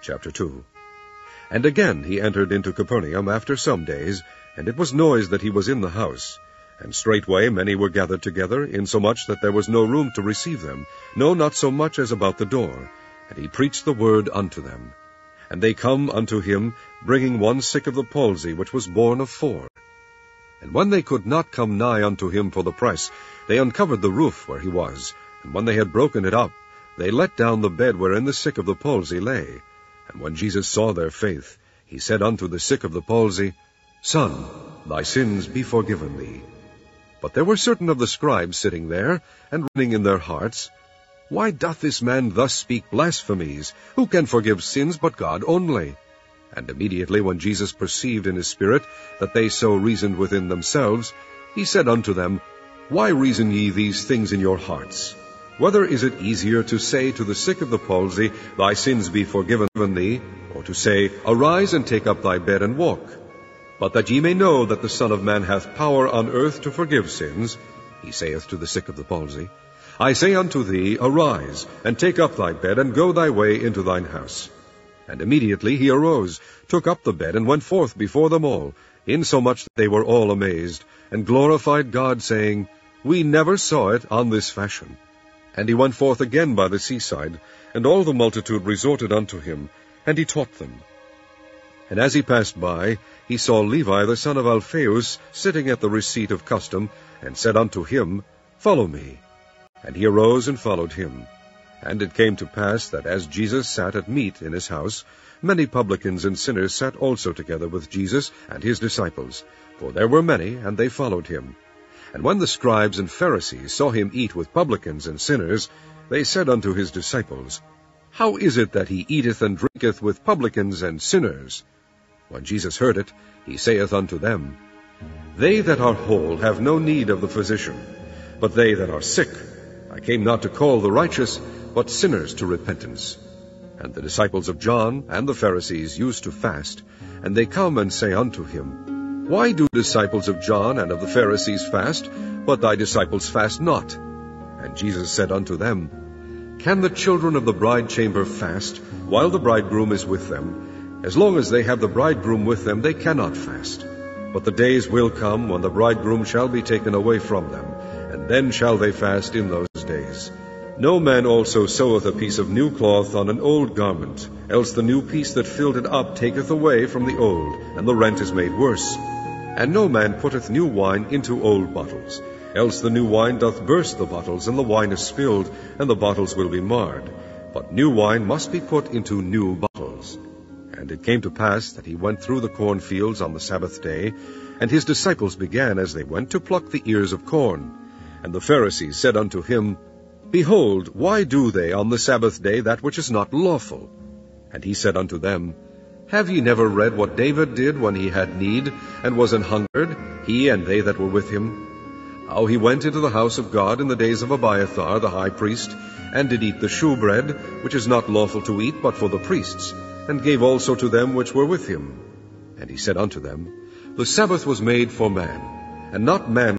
Chapter 2. And again he entered into Capernaum after some days, and it was noised that he was in the house. And straightway many were gathered together, insomuch that there was no room to receive them, no, not so much as about the door. And he preached the word unto them. And they come unto him, bringing one sick of the palsy, which was borne of 4. And when they could not come nigh unto him for the press, they uncovered the roof where he was. And when they had broken it up, they let down the bed wherein the sick of the palsy lay. And when Jesus saw their faith, he said unto the sick of the palsy, Son, thy sins be forgiven thee. But there were certain of the scribes sitting there, and reasoning in their hearts, Why doth this man thus speak blasphemies? Who can forgive sins but God only? And immediately when Jesus perceived in his spirit that they so reasoned within themselves, he said unto them, Why reason ye these things in your hearts? Whether is it easier to say to the sick of the palsy, Thy sins be forgiven thee, or to say, Arise and take up thy bed and walk? But that ye may know that the Son of Man hath power on earth to forgive sins, he saith to the sick of the palsy, I say unto thee, Arise, and take up thy bed, and go thy way into thine house. And immediately he arose, took up the bed, and went forth before them all, insomuch that they were all amazed, and glorified God, saying, We never saw it on this fashion. And he went forth again by the seaside, and all the multitude resorted unto him, and he taught them. And as he passed by, he saw Levi the son of Alphaeus sitting at the receipt of custom, and said unto him, Follow me. And he arose and followed him. And it came to pass that as Jesus sat at meat in his house, many publicans and sinners sat also together with Jesus and his disciples, for there were many, and they followed him. And when the scribes and Pharisees saw him eat with publicans and sinners, they said unto his disciples, How is it that he eateth and drinketh with publicans and sinners? When Jesus heard it, he saith unto them, They that are whole have no need of the physician, but they that are sick. I came not to call the righteous, but sinners to repentance. And the disciples of John and the Pharisees used to fast, and they come and say unto him, Why do disciples of John and of the Pharisees fast, but thy disciples fast not? And Jesus said unto them, Can the children of the bride chamber fast, while the bridegroom is with them? As long as they have the bridegroom with them, they cannot fast. But the days will come when the bridegroom shall be taken away from them, and then shall they fast in those days. No man also seweth a piece of new cloth on an old garment, else the new piece that filled it up taketh away from the old, and the rent is made worse. And no man putteth new wine into old bottles, else the new wine doth burst the bottles, and the wine is spilled, and the bottles will be marred. But new wine must be put into new bottles. And it came to pass that he went through the cornfields on the Sabbath day, and his disciples began as they went to pluck the ears of corn. And the Pharisees said unto him, Behold, why do they on the Sabbath day that which is not lawful? And he said unto them, Have ye never read what David did when he had need, and was an hungered, he and they that were with him? How he went into the house of God in the days of Abiathar the high priest, and did eat the shewbread, which is not lawful to eat but for the priests, and gave also to them which were with him. And he said unto them, The Sabbath was made for man, and not man